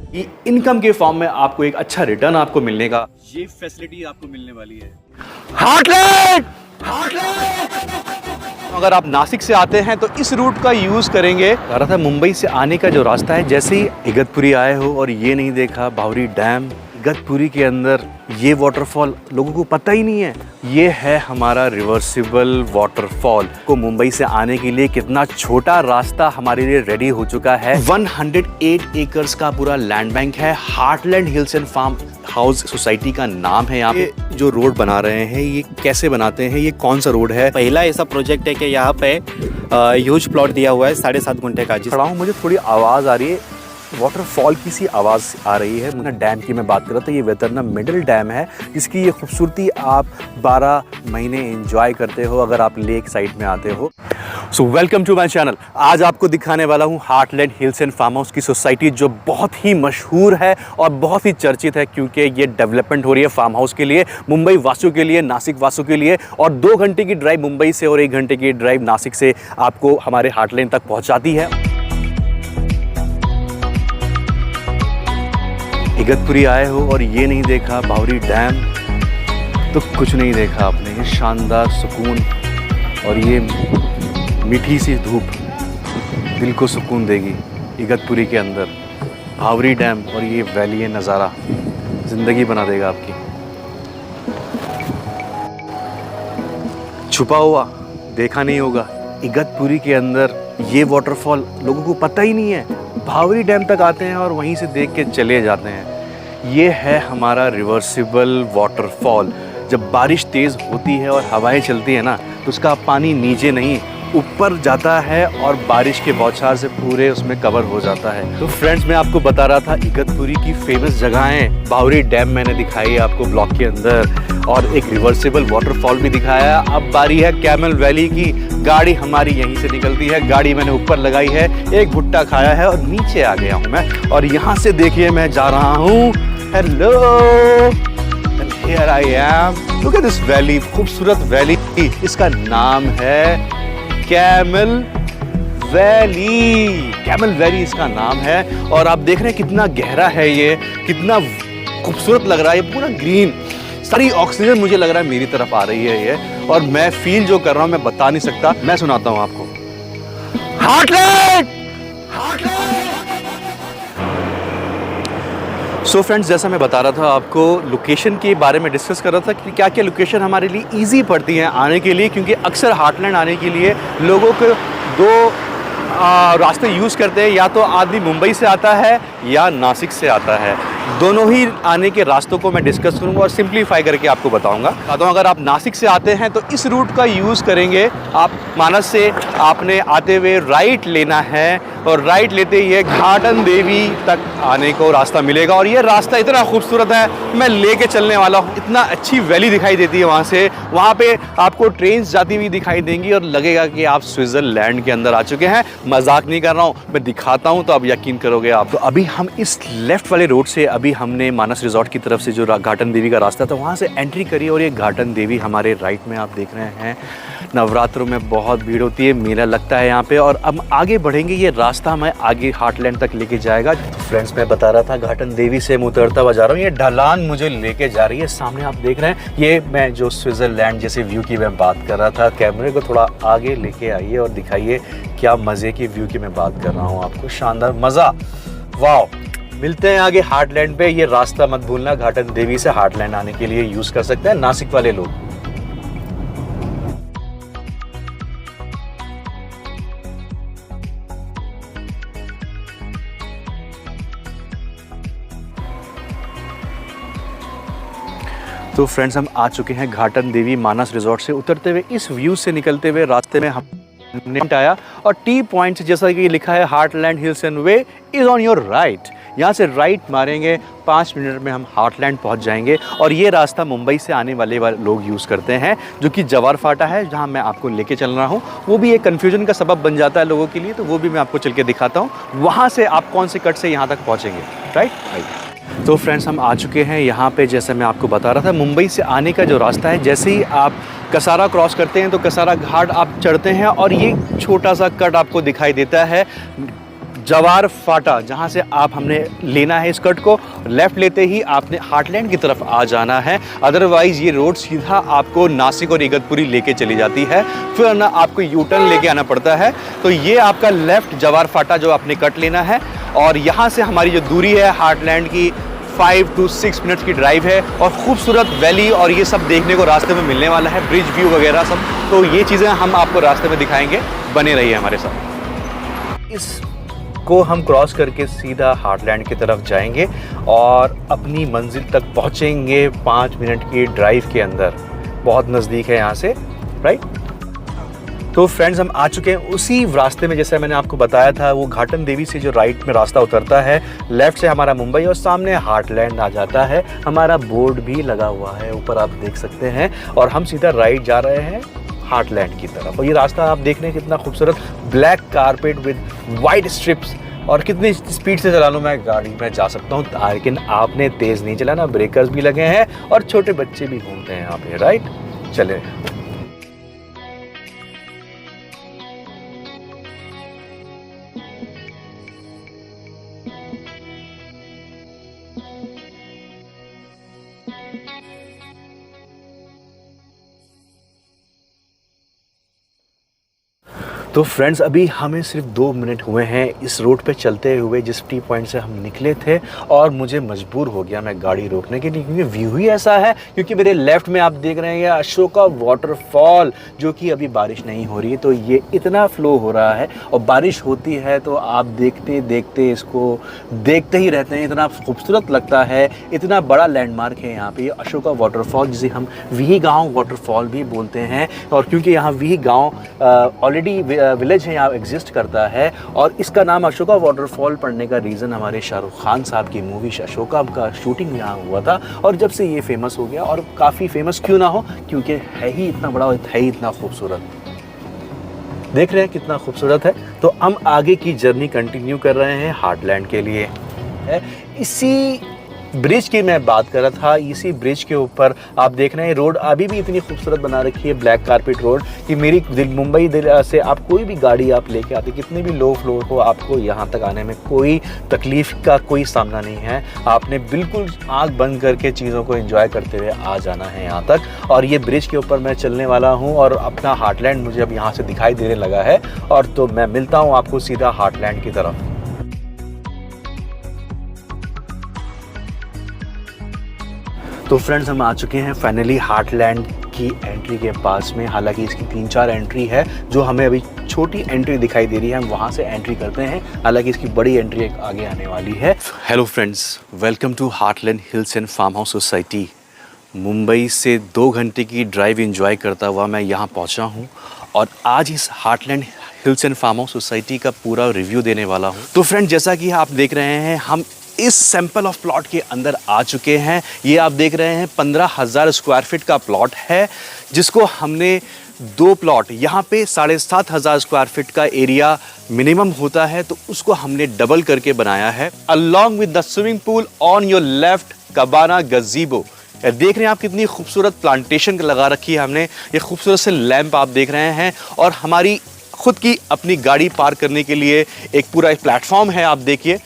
Income के form में आपको एक अच्छा रिटर्न आपको मिलने का ये फैसिलिटी आपको मिलने वाली है। हार्टलैंड अगर आप नासिक से आते हैं तो इस रूट का यूज करेंगे। कह रहा था मुंबई से आने का जो रास्ता है, जैसे ही इगतपुरी आए हो और ये नहीं देखा भावरी डैम, इगतपुरी के अंदर ये वाटरफॉल लोगों को पता ही नहीं है। ये है हमारा रिवर्सिबल वाटरफॉल। को मुंबई से आने के लिए कितना छोटा रास्ता हमारे लिए रेडी हो चुका है। 108 एकर्स का पूरा लैंड बैंक है। Heartland hills and farm house society का नाम है। यहाँ पे जो रोड बना रहे हैं ये कैसे बनाते हैं, ये कौन सा रोड है? पहला ऐसा प्रोजेक्ट है कि यहाँ पे ह्यूज प्लॉट दिया हुआ है 7.5 घंटे का। खड़ा हूँ, मुझे थोड़ी आवाज़ आ रही है, वाटरफॉल की सी आवाज़ आ रही है। मुझे डैम की मैं बात कर रहा था, ये वेतरना मिडल डैम है जिसकी ये खूबसूरती आप 12 महीने एंजॉय करते हो अगर आप लेक साइड में आते हो। So welcome to my channel. आज आपको दिखाने वाला हूँ heartland hills and farm house की सोसाइटी, जो बहुत ही मशहूर है और बहुत ही चर्चित है क्योंकि ये डेवलपमेंट हो रही है फार्म हाउस के लिए, मुंबई वासियों के लिए, नासिक वासियों के लिए। और 2 घंटे की ड्राइव मुंबई से और 1 घंटे की ड्राइव नासिक से आपको हमारे हार्टलैंड तक पहुँचाती है। इगतपुरी आए हो और ये नहीं देखा भावरी डैम, तो कुछ नहीं देखा आपने। ये शानदार सुकून और ये मीठी सी धूप दिल को सुकून देगी। इगतपुरी के अंदर भावरी डैम और ये वैली नज़ारा ज़िंदगी बना देगा आपकी। छुपा हुआ देखा नहीं होगा, इगतपुरी के अंदर ये वाटरफॉल लोगों को पता ही नहीं है। भावरी डैम तक आते हैं और वहीं से देख के चले जाते हैं। ये है हमारा रिवर्सिबल वाटरफॉल। जब बारिश तेज़ होती है और हवाएं चलती है ना, तो उसका पानी नीचे नहीं ऊपर जाता है और बारिश के बौछार से पूरे उसमें कवर हो जाता है। तो फ्रेंड्स, मैं आपको बता रहा था इगतपुरी की फेमस जगहें। भावरी डैम मैंने दिखाई आपको ब्लॉग के अंदर, और एक रिवर्सिबल वाटरफॉल भी दिखाया। अब बारी है कैमल वैली की। गाड़ी हमारी यहीं से निकलती है, गाड़ी मैंने ऊपर लगाई है, एक भुट्टा खाया है और नीचे आ गया हूँ मैं। और यहाँ से देखिए मैं जा रहा हूँ, hello, and here I am. Look at this valley, खूबसूरत वैली। इसका नाम है कैमल वैली। कैमल वैली इसका नाम है। और आप देख रहे हैं कितना गहरा है ये, कितना खूबसूरत लग रहा है। ये पूरा ग्रीन, सारी ऑक्सीजन मुझे लग रहा है मेरी तरफ आ रही है ये, और मैं फील जो कर रहा हूं मैं बता नहीं सकता। मैं सुनाता हूं आपको। हार्टलैंड! सो फ्रेंड्स, जैसा मैं बता रहा था आपको, लोकेशन के बारे में डिस्कस कर रहा था कि क्या क्या लोकेशन हमारे लिए इजी पड़ती हैं आने के लिए, क्योंकि अक्सर हार्टलैंड आने के लिए लोगों को 2 रास्ते यूज़ करते हैं। या तो आदमी मुंबई से आता है या नासिक से आता है। दोनों ही आने के रास्तों को मैं डिस्कस करूंगा और सिंप्लीफाई करके आपको बताऊंगा। अगर आप नासिक से आते हैं तो इस रूट का यूज़ करेंगे। आप मानस से आपने आते हुए राइट लेना है और राइट लेते ही घाटन देवी तक आने को रास्ता मिलेगा। और ये रास्ता इतना खूबसूरत है, मैं लेके चलने वाला हूँ। इतना अच्छी वैली दिखाई देती है वहाँ से। वहाँ पे आपको ट्रेन्स जाती हुई दिखाई देंगी और लगेगा कि आप स्विट्ज़रलैंड के अंदर आ चुके हैं। मजाक नहीं कर रहा हूँ, मैं दिखाता हूँ तो आप यकीन करोगे आप। तो अभी हम इस लेफ्ट वाले रोड से, अभी हमने मानस रिजॉर्ट की तरफ से जो घाटन देवी का रास्ता था वहाँ से एंट्री करी, और ये घाटन देवी हमारे राइट में आप देख रहे हैं। नवरात्रों में बहुत भीड़ होती है, मेला लगता है यहाँ पे। और अब आगे बढ़ेंगे, ये रास्ता हमें आगे हार्टलैंड तक लेके जाएगा। फ्रेंड्स, मैं बता रहा था घाटन देवी से मैं उतरता हुआ जा रहा हूँ। ये ढलान मुझे लेके जा रही है। सामने आप देख रहे हैं, ये मैं जो स्विट्ज़रलैंड जैसे व्यू की मैं बात कर रहा था। कैमरे को थोड़ा आगे लेके आइए और दिखाइए क्या मज़े की व्यू की मैं बात कर रहा हूँ आपको। शानदार मज़ा, वाह। मिलते हैं आगे हार्टलैंड पे। ये रास्ता मत भूलना, घाटन देवी से हार्टलैंड आने के लिए यूज़ कर सकते हैं नासिक वाले लोग। तो फ्रेंड्स, हम आ चुके हैं घाटन देवी मानस रिजॉर्ट से। उतरते हुए इस व्यू से निकलते हुए रास्ते में हमने आया, और टी पॉइंट जैसा कि लिखा है heartland hills and way is on your right. यहाँ से राइट मारेंगे, 5 मिनट में हम हार्टलैंड पहुँच जाएंगे। और ये रास्ता मुंबई से आने वाले लोग यूज़ करते हैं, जो कि जवार फाटा है जहाँ मैं आपको लेके चल रहा हूँ। वो भी एक कन्फ्यूजन का सबब बन जाता है लोगों के लिए, तो वो भी मैं आपको चल के दिखाता हूँ। वहाँ से आप कौन से कट से यहाँ तक पहुँचेंगे, राइट। तो फ्रेंड्स, हम आ चुके हैं यहाँ पे। जैसे मैं आपको बता रहा था, मुंबई से आने का जो रास्ता है, जैसे ही आप कसारा क्रॉस करते हैं तो कसारा घाट आप चढ़ते हैं और ये छोटा सा कट आपको दिखाई देता है। जवार फाटा, जहाँ से आप हमने लेना है इस कट को, लेफ़्ट लेते ही आपने हार्टलैंड की तरफ आ जाना है। अदरवाइज़ ये रोड सीधा आपको नासिक और इगतपुरी लेके चली जाती है, फिर ना आपको यू टर्न लेके आना पड़ता है। तो ये आपका लेफ़्ट जवार फाटा जो आपने कट लेना है, और यहाँ से हमारी जो दूरी है हार्टलैंड की 5 to 6 मिनट्स की ड्राइव है, और खूबसूरत वैली और ये सब देखने को रास्ते में मिलने वाला है, ब्रिज व्यू वगैरह सब। तो ये चीज़ें हम आपको रास्ते में दिखाएंगे, बने रहिए हमारे साथ। इस को हम क्रॉस करके सीधा हार्टलैंड की तरफ जाएंगे और अपनी मंजिल तक पहुंचेंगे 5 मिनट की ड्राइव के अंदर। बहुत नज़दीक है यहाँ से, राइट। तो फ्रेंड्स, हम आ चुके हैं उसी रास्ते में जैसे मैंने आपको बताया था। वो घाटन देवी से जो राइट में रास्ता उतरता है, लेफ्ट से हमारा मुंबई और सामने हार्टलैंड आ जाता है। हमारा बोर्ड भी लगा हुआ है ऊपर, आप देख सकते हैं, और हम सीधा राइट जा रहे हैं हार्टलैंड की तरफ। और ये रास्ता आप देख रहे हैं कितना खूबसूरत, black carpet with white strips. और कितनी स्पीड से चला लूँ मैं गाड़ी में जा सकता हूँ, लेकिन आपने तेज़ नहीं चलाना, ब्रेकर्स भी लगे हैं और छोटे बच्चे भी घूमते हैं यहाँ पे, राइट। चले। तो फ्रेंड्स, अभी हमें सिर्फ 2 मिनट हुए हैं इस रोड पे चलते हुए, जिस टी पॉइंट से हम निकले थे, और मुझे मजबूर हो गया मैं गाड़ी रोकने के लिए, क्योंकि व्यू ही ऐसा है। क्योंकि मेरे लेफ़्ट में आप देख रहे हैं ये अशोका वाटरफॉल, जो कि अभी बारिश नहीं हो रही है, तो ये इतना फ्लो हो रहा है, और बारिश होती है तो आप देखते देखते इसको देखते ही रहते हैं। इतना खूबसूरत लगता है, इतना बड़ा लैंडमार्क है यहाँ पे, ये अशोका वाटरफॉल, जिसे हम वीगांव वाटरफॉल भी बोलते हैं। और क्योंकि यहाँ वीगांव ऑलरेडी विलेज है, यहाँ एग्जिस्ट करता है, और इसका नाम अशोका वाटरफॉल पड़ने का रीज़न हमारे शाहरुख खान साहब की मूवी अशोका का शूटिंग यहाँ हुआ था, और जब से ये फेमस हो गया। और काफ़ी फेमस क्यों ना हो, क्योंकि है ही इतना बड़ा, है ही इतना खूबसूरत। देख रहे हैं कितना खूबसूरत है। तो हम आगे की जर्नी कंटिन्यू कर रहे हैं हार्टलैंड के लिए। इसी ब्रिज की मैं बात कर रहा था, इसी ब्रिज के ऊपर आप देख रहे हैं रोड अभी भी इतनी खूबसूरत बना रखी है, ब्लैक कारपेट रोड, कि मेरी मुंबई से आप कोई भी गाड़ी आप लेके आते, कितनी भी लो फ्लोर हो, आपको यहाँ तक आने में कोई तकलीफ का कोई सामना नहीं है। आपने बिल्कुल आँख बंद करके चीज़ों को एंजॉय करते हुए आ जाना है यहाँ तक। और ये ब्रिज के ऊपर मैं चलने वाला हूँ, और अपना हार्टलैंड मुझे अब यहाँ से दिखाई देने लगा है। और तो मैं मिलता हूँ आपको सीधा हार्टलैंड की तरफ। तो फ्रेंड्स, हम आ चुके हैं फाइनली हार्टलैंड की एंट्री के पास में। हालांकि इसकी 3-4 एंट्री है, जो हमें अभी छोटी एंट्री दिखाई दे रही है, हम वहाँ से एंट्री करते हैं। हालांकि इसकी बड़ी एंट्री एक आगे आने वाली है। Hello friends, welcome to heartland hills and farm house society. Mumbai से 2 घंटे की ड्राइव एंजॉय करता हुआ मैं यहाँ पहुँचा हूँ, और आज इस heartland hills and farm house society का पूरा रिव्यू देने वाला हूँ। तो फ्रेंड, जैसा कि आप देख रहे हैं, हम इस सैंपल ऑफ प्लॉट के अंदर आ चुके हैं। ये आप देख रहे हैं 15,000 स्क्वायर फीट का प्लॉट है, जिसको हमने 2 प्लॉट, यहाँ पे 7,500 स्क्वायर फीट का एरिया मिनिमम होता है, तो उसको हमने डबल करके बनाया है। Along with the swimming pool on your left, cabana gazebo. देख रहे हैं आप कितनी खूबसूरत प्लांटेशन लगा रखी है हमने। ये खूबसूरत से लैंप आप देख रहे हैं, और हमारी खुद की अपनी गाड़ी पार्क करने के लिए एक पूरा एक प्लेटफॉर्म है। आप देखिए,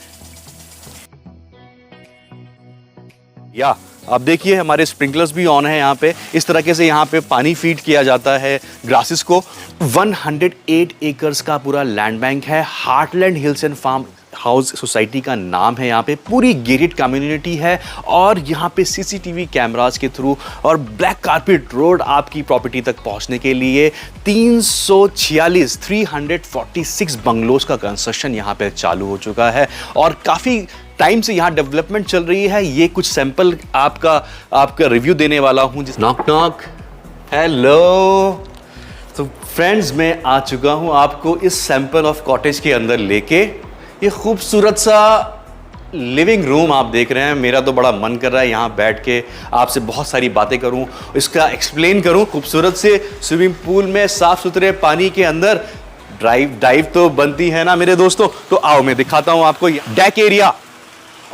या आप देखिए हमारे स्प्रिंकलर्स भी ऑन है यहाँ पे। इस तरीके से यहाँ पे पानी फीड किया जाता है ग्रासेस को। 108 एकर्स का पूरा लैंड बैंक है। Heartland hills and farm house society का नाम है। यहाँ पे पूरी गेटेड कम्युनिटी है, और यहाँ पे सीसीटीवी कैमरास के थ्रू और ब्लैक कारपेट रोड आपकी प्रॉपर्टी तक पहुँचने के लिए 346 बंगलोज का कंस्ट्रक्शन यहाँ पे चालू हो चुका है, और काफ़ी टाइम से यहाँ डेवलपमेंट चल रही है। ये कुछ सैंपल आपका रिव्यू देने वाला हूँ। Knock knock, hello. तो फ्रेंड्स, मैं आ चुका हूँ आपको इस सैंपल ऑफ कॉटेज के अंदर लेके। ये खूबसूरत सा लिविंग रूम आप देख रहे हैं। मेरा तो बड़ा मन कर रहा है यहाँ बैठ के आपसे बहुत सारी बातें करूँ, इसका एक्सप्लेन करूँ। खूबसूरत से स्विमिंग पूल में साफ सुथरे पानी के अंदर डाइव तो बनती है ना मेरे दोस्तों। तो आओ मैं दिखाता हूँ आपको। डेक एरिया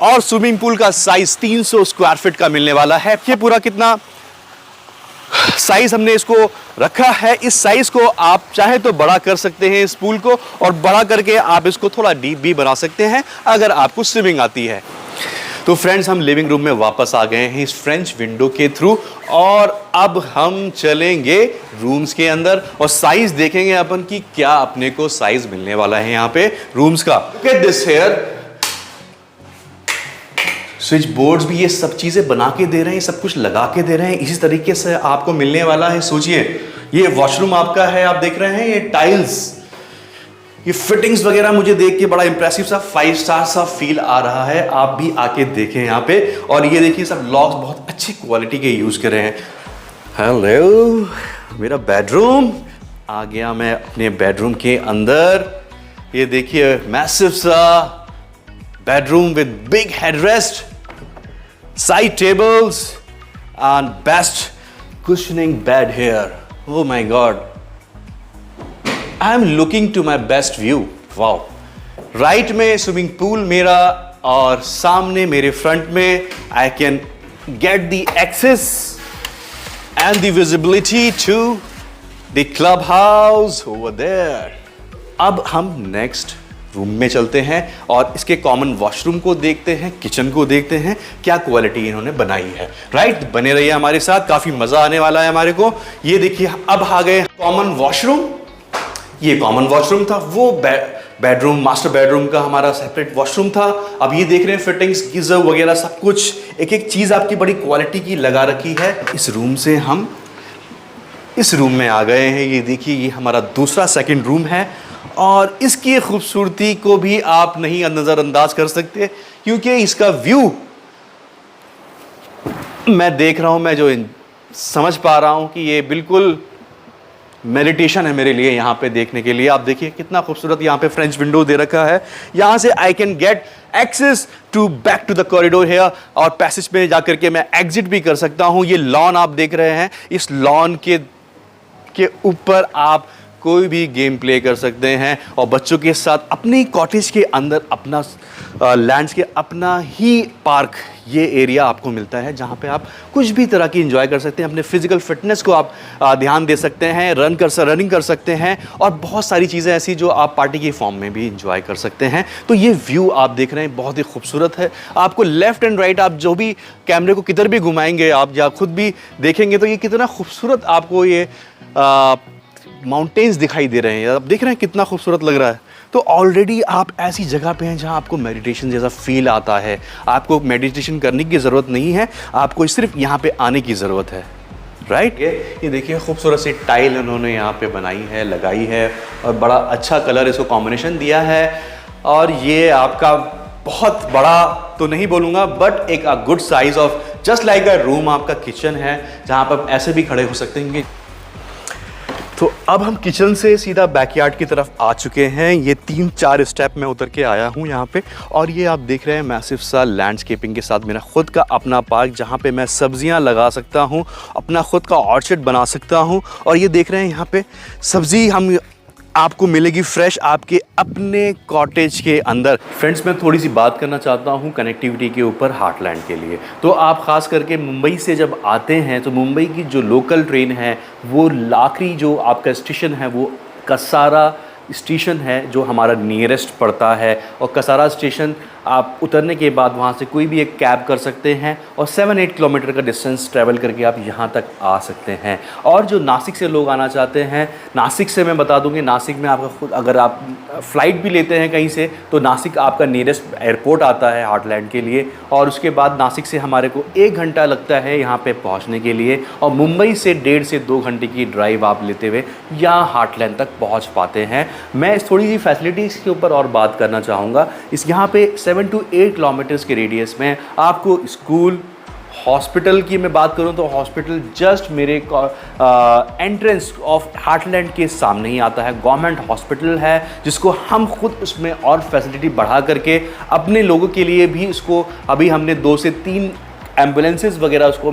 और स्विमिंग पूल का साइज 300 स्क्वायर फीट का मिलने वाला है। ये पूरा कितना साइज़ हमने इसको रखा है। इस साइज़ को आप चाहे तो बड़ा कर सकते हैं इस पूल को, और बड़ा करके आप इसको थोड़ा डीप भी बना सकते हैं अगर आपको स्विमिंग आती है। तो फ्रेंड्स, हम लिविंग रूम में वापस आ गए हैं इस फ्रेंच विंडो के थ्रू, और अब हम चलेंगे रूम्स के अंदर और साइज़ देखेंगे अपन कि क्या अपने को साइज़ मिलने वाला है यहाँ पे रूम्स का। Look at this here, switch boards भी ये सब चीज़ें बना के दे रहे हैं, सब कुछ लगा के दे रहे हैं। इसी तरीके से आपको मिलने वाला है। सोचिए, ये वॉशरूम आपका है, आप देख रहे हैं ये टाइल्स, ये फिटिंग्स वगैरह मुझे देख के बड़ा इंप्रेसिव सा 5 स्टार सा फील आ रहा है। आप भी आके देखें यहाँ पे। और ये देखिए, सब लॉक्स बहुत अच्छी क्वालिटी के यूज़ करे हैं। हेलो, मेरा बेडरूम आ गया। मैं अपने बेडरूम के अंदर, ये देखिए मैसिव सा bedroom with big headrest, side tables and best cushioning bed here. Oh my god, I am looking to my best view. Wow. Right में स्विमिंग पूल मेरा, और सामने मेरे फ्रंट में I can get the access and the visibility to the clubhouse over there. अब हम next room में चलते हैं और इसके कॉमन वॉशरूम को देखते हैं, किचन को देखते हैं, क्या क्वालिटी इन्होंने बनाई है। राइट, बने रहिए हमारे साथ, काफ़ी मज़ा आने वाला है हमारे को। ये देखिए, अब आ गए कॉमन वॉशरूम। ये कॉमन वॉशरूम था, वो बेडरूम, मास्टर बेडरूम का हमारा सेपरेट वॉशरूम था। अब ये देख रहे हैं फिटिंग्स, गीजर वगैरह सब कुछ, एक एक चीज़ आपकी बड़ी क्वालिटी की लगा रखी है। इस रूम से हम इस रूम में आ गए हैं। ये देखिए, ये हमारा दूसरा सेकंड रूम है, और इसकी खूबसूरती को भी आप नहीं नज़रअंदाज कर सकते, क्योंकि इसका व्यू मैं देख रहा हूं, मैं जो समझ पा रहा हूं कि ये बिल्कुल मेडिटेशन है मेरे लिए यहाँ पे देखने के लिए। आप देखिए कितना खूबसूरत यहाँ पे फ्रेंच विंडो दे रखा है। यहाँ से I can get access to back to the corridor here, और पैसेज में जाकर के मैं एग्जिट भी कर सकता हूँ। ये लॉन आप देख रहे हैं, इस लॉन के ऊपर आप कोई भी गेम प्ले कर सकते हैं, और बच्चों के साथ अपनी कॉटेज के अंदर अपना लैंड्स के अपना ही पार्क, ये एरिया आपको मिलता है जहाँ पे आप कुछ भी तरह की एंजॉय कर सकते हैं। अपने फिजिकल फिटनेस को आप ध्यान दे सकते हैं, रनिंग कर सकते हैं, और बहुत सारी चीज़ें ऐसी जो आप पार्टी के फॉर्म में भी एंजॉय कर सकते हैं। तो ये व्यू आप देख रहे हैं बहुत ही खूबसूरत है। आपको लेफ्ट एंड राइट, आप जो भी कैमरे को किधर भी घुमाएंगे, आप या खुद भी देखेंगे तो ये कितना खूबसूरत आपको ये माउंटेन्स दिखाई दे रहे हैं। आप देख रहे हैं कितना खूबसूरत लग रहा है। तो ऑलरेडी आप ऐसी जगह पे हैं जहां आपको मेडिटेशन जैसा फील आता है। आपको मेडिटेशन करने की ज़रूरत नहीं है, आपको सिर्फ यहाँ पे आने की ज़रूरत है। राइट, ये देखिए खूबसूरत सी टाइल उन्होंने यहाँ पे बनाई है, लगाई है, और बड़ा अच्छा कलर इसको कॉम्बिनेशन दिया है। और ये आपका बहुत बड़ा तो नहीं बोलूँगा, बट एक good size of just like a room आपका किचन है, जहाँ पर आप ऐसे भी खड़े हो सकते हैं। तो अब हम किचन से सीधा बैकयार्ड की तरफ आ चुके हैं। ये 3-4 स्टेप में उतर के आया हूँ यहाँ पे, और ये आप देख रहे हैं मैसिव सा लैंडस्केपिंग के साथ मेरा खुद का अपना पार्क, जहाँ पे मैं सब्जियाँ लगा सकता हूँ, अपना खुद का ऑर्चर्ड बना सकता हूँ। और ये देख रहे हैं यहाँ पे सब्जी हम आपको मिलेगी फ्रेश आपके अपने कॉटेज के अंदर। फ्रेंड्स, मैं थोड़ी सी बात करना चाहता हूँ कनेक्टिविटी के ऊपर हार्टलैंड के लिए। तो आप ख़ास करके मुंबई से जब आते हैं तो मुंबई की जो लोकल ट्रेन है, वो आखिरी जो आपका स्टेशन है वो कसारा स्टेशन है, जो हमारा नियरेस्ट पड़ता है। और कसारा स्टेशन आप उतरने के बाद वहाँ से कोई भी एक कैब कर सकते हैं, और 7-8 किलोमीटर का डिस्टेंस ट्रैवल करके आप यहाँ तक आ सकते हैं। और जो नासिक से लोग आना चाहते हैं, नासिक से मैं बता दूँगी, नासिक में आपका खुद अगर आप फ़्लाइट भी लेते हैं कहीं से, तो नासिक आपका नियरेस्ट एयरपोर्ट आता है हार्टलैंड के लिए। और उसके बाद नासिक से हमारे को 1 घंटा लगता है यहाँ पर पहुँचने के लिए, और मुंबई से 1.5 से 2 घंटे की ड्राइव आप लेते हुए यहाँ हार्टलैंड तक पहुँच पाते हैं। मैं थोड़ी सी फैसिलिटीज़ के ऊपर और बात करना चाहूँगा। इस यहाँ पे 7 to 8 किलोमीटर्स के रेडियस में आपको स्कूल, हॉस्पिटल की मैं बात करूं तो हॉस्पिटल जस्ट मेरे एंट्रेंस ऑफ हार्टलैंड के सामने ही आता है। गवर्नमेंट हॉस्पिटल है, जिसको हम खुद उसमें और फैसिलिटी बढ़ा करके अपने लोगों के लिए भी इसको अभी हमने 2 से 3 एम्बुलेंसेस वगैरह उसको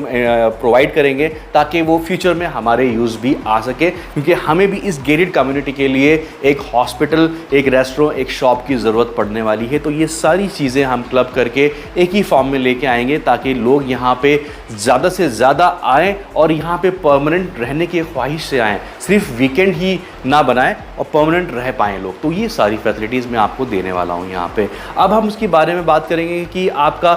प्रोवाइड करेंगे ताकि वो फ्यूचर में हमारे यूज़ भी आ सके, क्योंकि हमें भी इस गेटेड कम्युनिटी के लिए एक हॉस्पिटल, एक रेस्टोरेंट, एक शॉप की ज़रूरत पड़ने वाली है। तो ये सारी चीज़ें हम क्लब करके एक ही फॉर्म में लेके आएंगे ताकि लोग यहाँ पे ज़्यादा से ज़्यादा आएँ और यहाँ पे परमानेंट रहने की ख्वाहिश से आएँ, सिर्फ वीकेंड ही ना बनाएं और परमानेंट रह पाएँ लोग। तो ये सारी फैसिलिटीज़ मैं आपको देने वाला हूँ यहाँ पे। अब हम उसके बारे में बात करेंगे कि आपका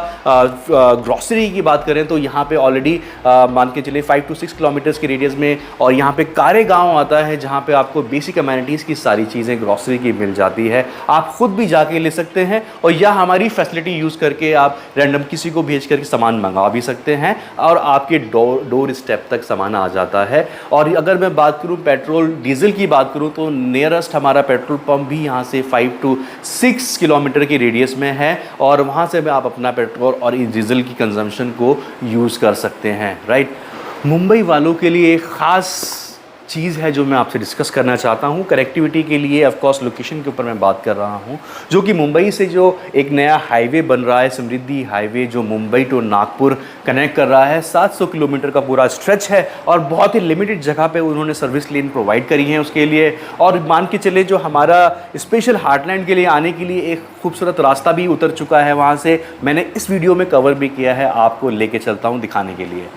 ग्रॉसरी की बात करें तो यहाँ पे ऑलरेडी मान के चलिए 5 to 6 किलोमीटर्स के रेडियस में, और यहाँ पे कारे गाँव आता है जहाँ पे आपको बेसिक अमेनिटीज़ की सारी चीज़ें ग्रॉसरी की मिल जाती है। आप खुद भी जाके ले सकते हैं और या हमारी फैसिलिटी यूज़ करके आप रैंडम किसी को भेज करके सामान मंगा भी सकते हैं और आपके डोर स्टेप तक सामान आ जाता है। और अगर मैं बात करूँ पेट्रोल डीजल की बात करूँ तो नियरेस्ट हमारा पेट्रोल पंप भी यहाँ से 5 to 6 किलोमीटर के रेडियस में है और वहाँ से भी आप अपना पेट्रोल और डीजल की कंजम्पशन को यूज़ कर सकते हैं, राइट। मुंबई वालों के लिए एक ख़ास चीज़ है जो मैं आपसे डिस्कस करना चाहता हूँ कनेक्टिविटी के लिए। ऑफ कोर्स लोकेशन के ऊपर मैं बात कर रहा हूँ, जो कि मुंबई से जो एक नया हाईवे बन रहा है, समृद्धि हाईवे, जो मुंबई टू नागपुर कनेक्ट कर रहा है। 700 किलोमीटर का पूरा स्ट्रेच है और बहुत ही लिमिटेड जगह पे उन्होंने सर्विस लेन प्रोवाइड करी है उसके लिए। और मान के चले जो हमारा स्पेशल हार्टलैंड के लिए आने के लिए एक खूबसूरत रास्ता भी उतर चुका है वहाँ से, मैंने इस वीडियो में कवर भी किया है, आपको लेके चलता हूँ दिखाने के लिए।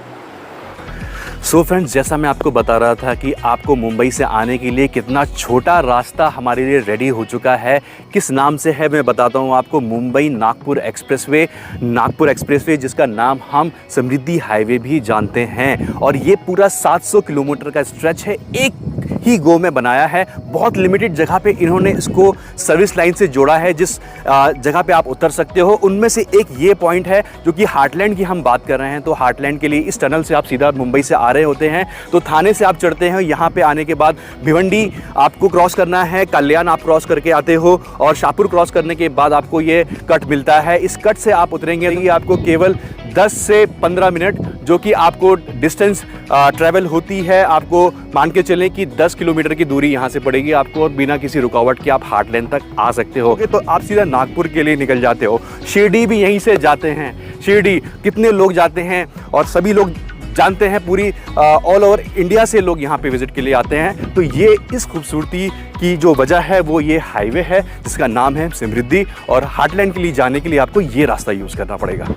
सो फ्रेंड्स, जैसा मैं आपको बता रहा था कि आपको मुंबई से आने के लिए कितना छोटा रास्ता हमारे लिए रेडी हो चुका है। किस नाम से है मैं बताता हूँ आपको, मुंबई नागपुर एक्सप्रेसवे। नागपुर एक्सप्रेसवे जिसका नाम हम समृद्धि हाईवे भी जानते हैं, और ये पूरा 700 किलोमीटर का स्ट्रेच है, एक ही गो में बनाया है। बहुत लिमिटेड जगह पे इन्होंने इसको सर्विस लाइन से जोड़ा है, जिस जगह पे आप उतर सकते हो। उनमें से एक ये पॉइंट है जो कि हार्टलैंड की हम बात कर रहे हैं। तो हार्टलैंड के लिए इस टनल से आप सीधा मुंबई से आ रहे होते हैं तो थाने से आप चढ़ते हैं, यहाँ पे आने के बाद भिवंडी आपको क्रॉस करना है, कल्याण आप क्रॉस करके आते हो और शाहपुर क्रॉस करने के बाद आपको ये कट मिलता है। इस कट से आप उतरेंगे तो ये आपको केवल 10 से 15 मिनट जो कि आपको डिस्टेंस ट्रैवल होती है, आपको मान के चलें कि 10 किलोमीटर की दूरी यहाँ से पड़ेगी आपको, और बिना किसी रुकावट के आप हार्टलैंड तक आ सकते हो। तो आप सीधा नागपुर के लिए निकल जाते हो। शिरडी भी यहीं से जाते हैं। शिरडी कितने लोग जाते हैं और सभी लोग जानते हैं, पूरी ऑल ओवर इंडिया से लोग यहाँ पे विजिट के लिए आते हैं। तो ये इस खूबसूरती की जो वजह है वो ये हाईवे है जिसका नाम है समृद्धि, और हार्टलैंड के लिए जाने के लिए आपको ये रास्ता यूज़ करना पड़ेगा।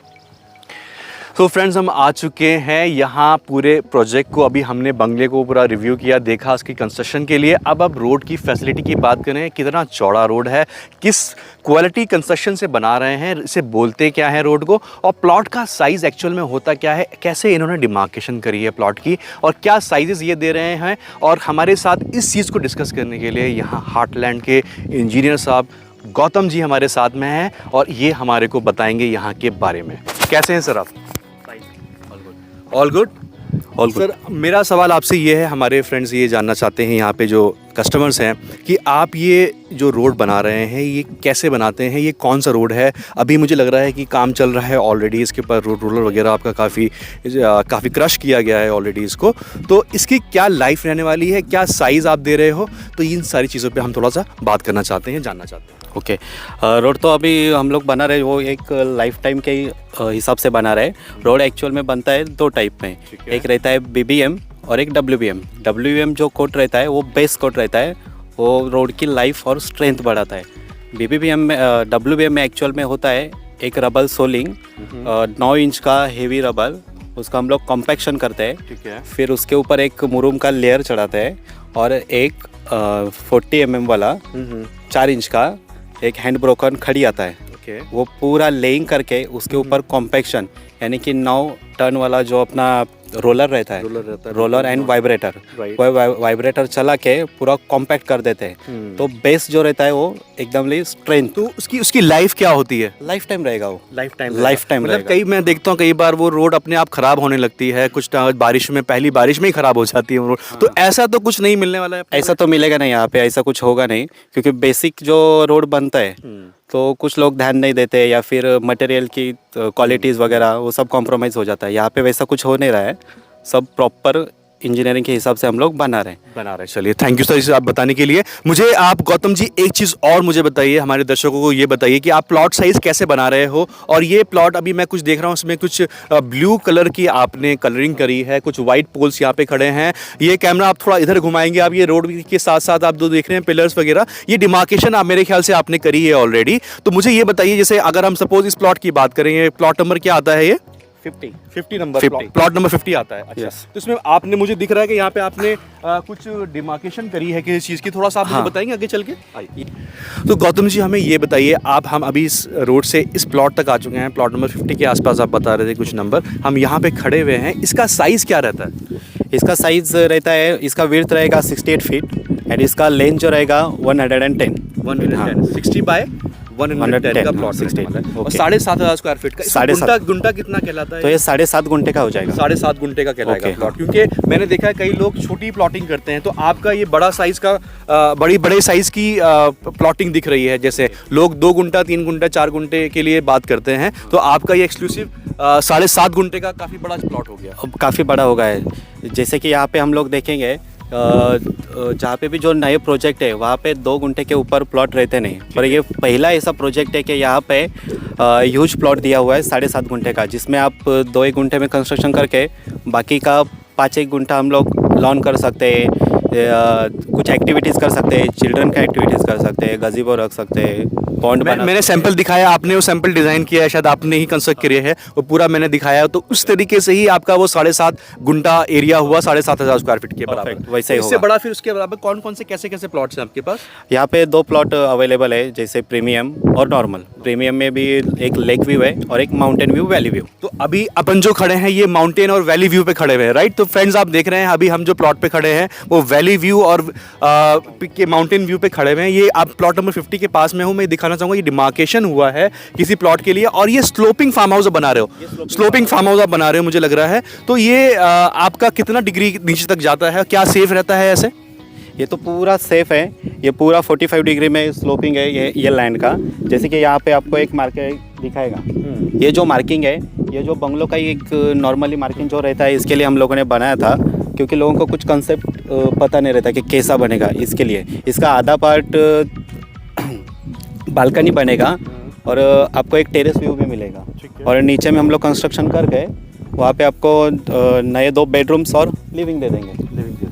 तो फ्रेंड्स, हम आ चुके हैं यहाँ पूरे प्रोजेक्ट को, अभी हमने बंगले को पूरा रिव्यू किया, देखा उसकी कंस्ट्रक्शन के लिए। अब रोड की फैसिलिटी की बात करें, कितना चौड़ा रोड है, किस क्वालिटी कंस्ट्रक्शन से बना रहे हैं, इसे बोलते क्या है रोड को, और प्लॉट का साइज़ एक्चुअल में होता क्या है, कैसे इन्होंने डिमार्केशन करी है प्लॉट की और क्या साइजेस ये दे रहे हैं। और हमारे साथ इस चीज़ को डिस्कस करने के लिए यहाँ हार्टलैंड के इंजीनियर साहब गौतम जी हमारे साथ में हैं और ये हमारे को बताएंगे यहाँ के बारे में। कैसे हैं सर आप? All good. सर, मेरा सवाल आपसे ये है, हमारे फ्रेंड्स ये जानना चाहते हैं, यहाँ पे जो कस्टमर्स हैं, कि आप ये जो रोड बना रहे हैं ये कैसे बनाते हैं, ये कौन सा रोड है? अभी मुझे लग रहा है कि काम चल रहा है ऑलरेडी, इसके ऊपर रोलर वगैरह आपका काफ़ी क्रश किया गया है ऑलरेडी इसको, तो इसकी क्या लाइफ रहने वाली है, क्या साइज़ आप दे रहे हो? तो इन सारी चीज़ों पर हम थोड़ा सा बात करना चाहते हैं, जानना चाहते हैं। ओके, रोड तो अभी हम लोग बना रहे हैं, वो एक लाइफ टाइम के हिसाब से बना रहे हैं। रोड एक्चुअल में बनता है 2 टाइप में, एक रहता है BBM और एक WBM। WBM जो कोट रहता है वो बेस कोट रहता है, वो रोड की लाइफ और स्ट्रेंथ बढ़ाता है। WBM में एक्चुअल में होता है एक रबल सोलिंग, 9 इंच का हेवी रबल, उसका हम लोग कॉम्पैक्शन करते हैं। ठीक है। फिर उसके ऊपर एक मुरूम का लेयर चढ़ाते हैं और एक 40 mm वाला 4 इंच का एक हैंड ब्रोकन खड़ी आता है। वो पूरा लेइंग करके उसके ऊपर कॉम्पैक्शन, यानी कि 9 टन वाला जो अपना रोलर रहता है, रोलर एंड वाइब्रेटर, वो वाइब्रेटर चला के पूरा कॉम्पैक्ट कर देते हैं। तो बेस जो रहता है वो एकदम स्ट्रेंथ। तो उसकी लाइफ क्या होती है? लाइफ टाइम रहेगा वो, लाइफ टाइम मतलब रहेगा। कई मैं देखता हूँ कई बार वो रोड अपने आप खराब होने लगती है, कुछ बारिश में, पहली बारिश में ही खराब हो जाती है वो रोड। तो ऐसा तो कुछ नहीं मिलने वाला है? ऐसा तो मिलेगा नहीं यहाँ पे, ऐसा कुछ होगा नहीं, क्योंकि बेसिक जो रोड बनता है तो कुछ लोग ध्यान नहीं देते या फिर मटेरियल की क्वालिटीज़ वगैरह वो सब कॉम्प्रोमाइज़ हो जाता है। यहाँ पे वैसा कुछ हो नहीं रहा है, सब प्रॉपर इंजीनियरिंग के हिसाब से हम लोग बना रहे हैं। चलिए, थैंक यू सर इसे आप बताने के लिए। मुझे आप गौतम जी एक चीज़ और मुझे बताइए, हमारे दर्शकों को ये बताइए कि आप प्लॉट साइज़ कैसे बना रहे हो। और ये प्लॉट अभी मैं कुछ देख रहा हूँ, उसमें कुछ ब्लू कलर की आपने कलरिंग करी है, कुछ वाइट पोल्स यहाँ पे खड़े हैं। ये कैमरा आप थोड़ा इधर घुमाएंगे, आप ये रोड के साथ साथ आप जो देख रहे हैं पिलर्स वगैरह, ये डिमार्केशन आप मेरे ख्याल से आपने करी है ऑलरेडी। तो मुझे ये बताइए, जैसे अगर हम सपोज इस प्लॉट की बात करें, ये प्लॉट नंबर क्या आता है? ये 50 नंबर, प्लॉट नंबर 50 आता है। अच्छा, तो इसमें आपने, मुझे दिख रहा है कि यहाँ पे आपने कुछ डिमार्केशन करी है किसी चीज़ की, थोड़ा सा आप मुझे बताएंगे आगे चल के? तो गौतम जी हमें ये बताइए, हम अभी इस रोड से इस प्लॉट तक आ चुके हैं, प्लॉट नंबर 50 के आसपास आप बता रहे थे कुछ नंबर, हम यहाँ पे खड़े हुए हैं। इसका साइज़ क्या रहता है? इसका साइज़ रहता है, इसका विड्थ रहेगा 68 फीट एंड इसका लेंथ जो रहेगा 110 60 बाय 110 का प्लॉट, 60 और 7,500 स्क्वायर फीट का। गुंटा कितना कहलाता है? तो ये 7.5 गुंठे का हो जाएगा। 7.5 गुंठे का कहलाएगा प्लॉट, क्योंकि मैंने देखा है कई लोग छोटी प्लॉटिंग करते हैं, तो आपका ये बड़ा साइज का बड़े साइज की प्लॉटिंग दिख रही है। जैसे लोग 2 गुंठा 3 गुंठा 4 गुंठे के लिए बात करते हैं, तो आपका ये एक्सक्लूसिव 7.5 गुंठे का काफ़ी बड़ा प्लॉट हो गया। अब काफ़ी बड़ा हो गया है। जैसे कि यहाँ पे हम लोग देखेंगे, जहाँ पे भी जो नए प्रोजेक्ट है वहाँ पे 2 गुंठे के ऊपर प्लॉट रहते नहीं, पर ये पहला ऐसा प्रोजेक्ट है कि यहाँ पे ह्यूज प्लॉट दिया हुआ है 7.5 गुंठे का, जिसमें आप 2-1 गुंठे में कंस्ट्रक्शन करके बाकी का 5-1 गुंठा हम लोग लॉन कर सकते हैं, कुछ एक्टिविटीज़ कर सकते हैं, चिल्ड्रन का एक्टिविटीज़ कर सकते हैं, गजीबो रख सकते हैं, पॉन्ड मैंने सैंपल दिखाया, आपने वो सैंपल डिज़ाइन किया है, शायद आपने ही कंस्ट्रक्ट किया है, वो पूरा मैंने दिखाया, तो उस तरीके से ही आपका वो 7.5 गुंठा एरिया हुआ, 7,500 स्क्वायर फीट के बराबर। वैसे ही इससे बड़ा फिर उसके बराबर कौन कौन से कैसे प्लॉट्स हैं आपके पास? यहाँ पे 2 प्लॉट अवेलेबल है, जैसे प्रीमियम और नॉर्मल। प्रीमियम में भी एक लेक व्यू है और एक माउंटेन व्यू, वैली व्यू। तो अभी अपन जो खड़े हैं ये माउंटेन और वैली व्यू पे खड़े हुए हैं, राइट? तो फ्रेंड्स आप देख रहे हैं अभी हम जो प्लॉट पे खड़े हैं वो वैली व्यू और के माउंटेन व्यू पे खड़े हुए हैं। ये आप प्लॉट नंबर 50 के पास में हूँ, मैं दिखाना चाहूँगा, ये डिमार्केशन हुआ है किसी प्लॉट के लिए, और ये स्लोपिंग फार्म हाउस बना रहे हो, स्लोपिंग फार्म हाउस आप बना रहे हो मुझे लग रहा है। तो ये आपका कितना डिग्री नीचे तक जाता है, क्या सेफ रहता है ऐसे? ये तो पूरा सेफ है, ये पूरा 45 डिग्री में स्लोपिंग है ये लैंड का। जैसे कि यहाँ पे आपको एक मार्किंग दिखाएगा, ये जो मार्किंग है, ये जो बंगलो का एक नॉर्मली मार्किंग जो रहता है, इसके लिए हम लोगों ने बनाया था, क्योंकि लोगों को कुछ कंसेप्ट पता नहीं रहता कि कैसा बनेगा। इसके लिए इसका आधा पार्ट बालकनी बनेगा और आपको एक टेरेस व्यू भी मिलेगा, और नीचे में हम लोग कंस्ट्रक्शन करके वहाँ पे आपको नए 2 बेडरूम्स और लिविंग दे देंगे।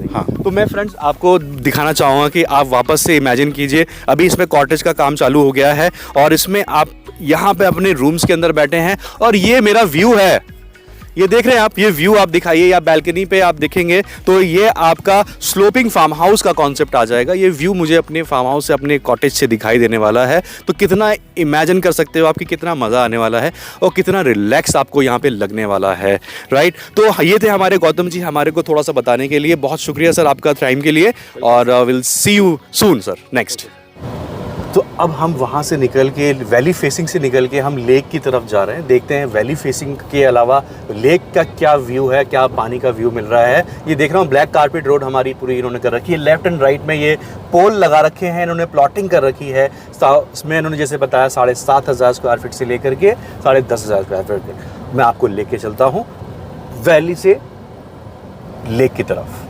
हाँ, तो मैं फ्रेंड्स आपको दिखाना चाहूँगा कि आप वापस से इमेजिन कीजिए, अभी इसमें कॉटेज का काम चालू हो गया है और इसमें आप यहाँ पे अपने रूम्स के अंदर बैठे हैं, और ये मेरा व्यू है, ये देख रहे हैं आप, ये व्यू आप दिखाइए, या बैल्कनी पे आप देखेंगे तो ये आपका स्लोपिंग फार्म हाउस का कॉन्सेप्ट आ जाएगा। ये व्यू मुझे अपने फार्म हाउस से, अपने कॉटेज से दिखाई देने वाला है। तो कितना इमेजिन कर सकते हो आपकी, कितना मज़ा आने वाला है और कितना रिलैक्स आपको यहाँ पे लगने वाला है, राइट? तो ये थे हमारे गौतम जी, हमारे को थोड़ा सा बताने के लिए। बहुत शुक्रिया सर आपका टाइम के लिए, और will see you soon sir next. तो अब हम वहाँ से निकल के, वैली फेसिंग से निकल के हम लेक की तरफ जा रहे हैं। देखते हैं वैली फेसिंग के अलावा लेक का क्या व्यू है, क्या पानी का व्यू मिल रहा है। ये देख रहा हूँ ब्लैक कारपेट रोड हमारी पूरी इन्होंने कर रखी है, लेफ्ट एंड राइट में ये पोल लगा रखे हैं, इन्होंने प्लॉटिंग कर रखी है। इसमें इन्होंने जैसे बताया 7,500 स्क्वायर फीट से लेकर के 10,500 स्क्वायर फीट। मैं आपको लेके चलता हूँ वैली से लेक की तरफ।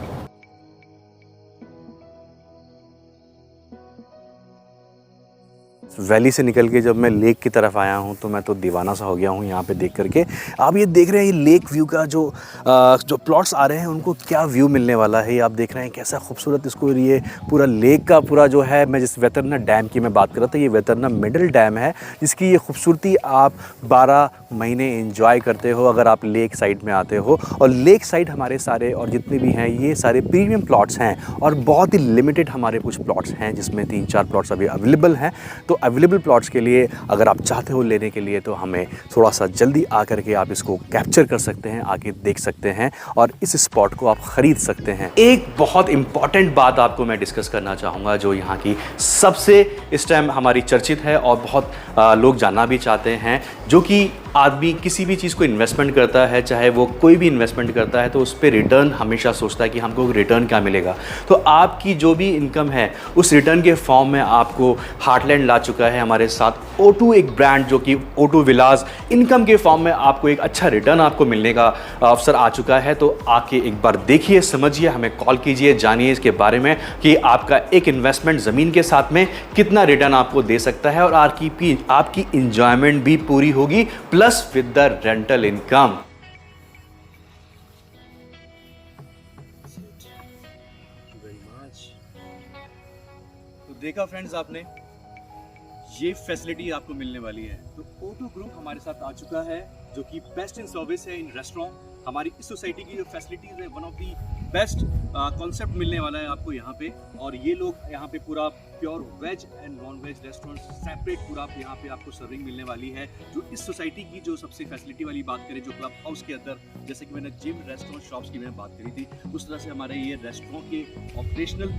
वैली से निकल के जब मैं लेक की तरफ आया हूँ तो मैं तो दीवाना सा हो गया हूँ यहाँ पे देख करके। आप ये देख रहे हैं, ये लेक व्यू का जो प्लॉट्स आ रहे हैं उनको क्या व्यू मिलने वाला है, ये आप देख रहे हैं कैसा खूबसूरत इसको ये पूरा लेक का पूरा जो है। मैं जिस वेतरना डैम की मैं बात कर रहा था, ये वेतरना मिडल डैम है, जिसकी ये खूबसूरती आप 12 महीने एंजॉय करते हो अगर आप लेक साइड में आते हो। और लेक साइड हमारे सारे और जितने भी हैं ये सारे प्रीमियम प्लॉट्स हैं, और बहुत ही लिमिटेड हमारे कुछ प्लॉट्स हैं जिसमें 3-4 प्लॉट्स अभी अवेलेबल हैं। तो अवेलेबल प्लॉट्स के लिए अगर आप चाहते हो लेने के लिए तो हमें थोड़ा सा जल्दी आकर के आप इसको कैप्चर कर सकते हैं, आके देख सकते हैं और इस स्पॉट को आप ख़रीद सकते हैं। एक बहुत इंपॉर्टेंट बात आपको मैं डिस्कस करना चाहूँगा जो यहाँ की सबसे इस टाइम हमारी चर्चित है और बहुत लोग जानना भी चाहते हैं, जो कि आदमी किसी भी चीज़ को इन्वेस्टमेंट करता है, चाहे वो कोई भी इन्वेस्टमेंट करता है, तो उस पर रिटर्न हमेशा सोचता है कि हमको रिटर्न क्या मिलेगा। तो आपकी जो भी इनकम है उस रिटर्न के फॉर्म में आपको हार्टलैंड ला चुका है हमारे साथ। O2 एक ब्रांड जो कि O2 विलास, इनकम के फॉर्म में आपको एक अच्छा रिटर्न आपको मिलने का अवसर आ चुका है। तो आके एक बार देखिए, समझिए, हमें कॉल कीजिए, जानिए इसके बारे में कि आपका एक इन्वेस्टमेंट ज़मीन के साथ में कितना रिटर्न आपको दे सकता है और आपकी इंजॉयमेंट भी पूरी होगी, plus with the rental income. तो देखा फ्रेंड्स, आपने ये फैसिलिटी आपको मिलने वाली है। तो O2 ग्रुप हमारे साथ आ चुका है, जो कि बेस्ट इन सर्विस है इन रेस्टोरेंट। हमारी इस सोसाइटी की जो फैसिलिटीज़ है, one of the best concept मिलने वाला है आपको यहाँ पे। और ये लोग यहाँ पे पूरा pure veg and non veg restaurant separate पूरा यहाँ पे आपको सर्विंग मिलने वाली है। जो इस सोसाइटी की जो सबसे फैसिलिटी वाली बात करें, जो क्लब हाउस के अंदर, जैसे कि मैंने जिम, रेस्टोरेंट, शॉप्स की मैंने बात करी थी, उस तरह से हमारे ये रेस्टोरेंट के ऑपरेशनल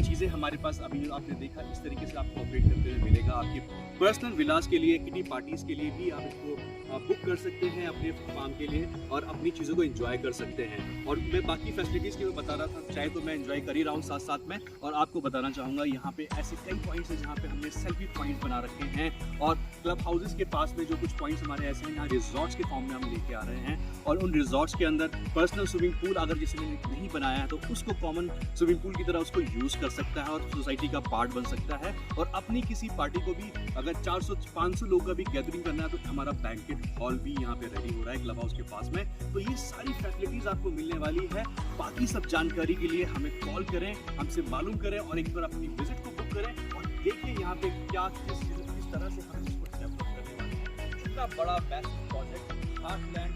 चीज़ें हमारे पास अभी जो आपने देखा, इस तरीके से आपको ऑपरेट करते हुए मिलेगा। आपके पर्सनल विलास के लिए, किटी पार्टीज़ के लिए भी आप इसको बुक कर सकते हैं अपने फार्म के लिए और अपनी चीज़ों को एंजॉय कर सकते हैं। और मैं बाकी फैसिलिटीज़ की बता रहा था, चाहे तो मैं एंजॉय कर ही रहा हूँ साथ साथ में, और आपको बताना चाहूँगा यहाँ पे ऐसे कई पॉइंट्स हैं जहाँ पे हमने सेल्फी पॉइंट बना रखे हैं। और क्लब हाउसेस के पास में जो कुछ पॉइंट्स हमारे ऐसे हैं, यहाँ रिजॉर्ट्स के फॉर्म में हम लेके आ रहे हैं। और उन रिजॉर्ट्स के अंदर पर्सनल स्विमिंग पूल अगर किसी ने नहीं बनाया है तो उसको कॉमन स्विमिंग पूल की तरह उसको यूज़ कर सकता है और सोसाइटी का पार्ट बन सकता है। और अपनी किसी पार्टी को भी अगर 400-500 लोग का भी गैदरिंग करना है तो हमारा बैंकेट हॉल भी यहाँ पे रेडी हो रहा है क्लब हाउस के पास में। तो ये सारी फैसिलिटीज़ आपको मिलने वाली है। बाकी सब जानकारी के लिए हमें कॉल करें, हमसे मालूम करें और एक बार अपनी विजिट को बुक करें और देखिए यहाँ पे क्या किस तरह से हम इसको डेवलप करने वाले हैं। इतना बड़ा बेस्ट प्रोजेक्ट हार्टलैंड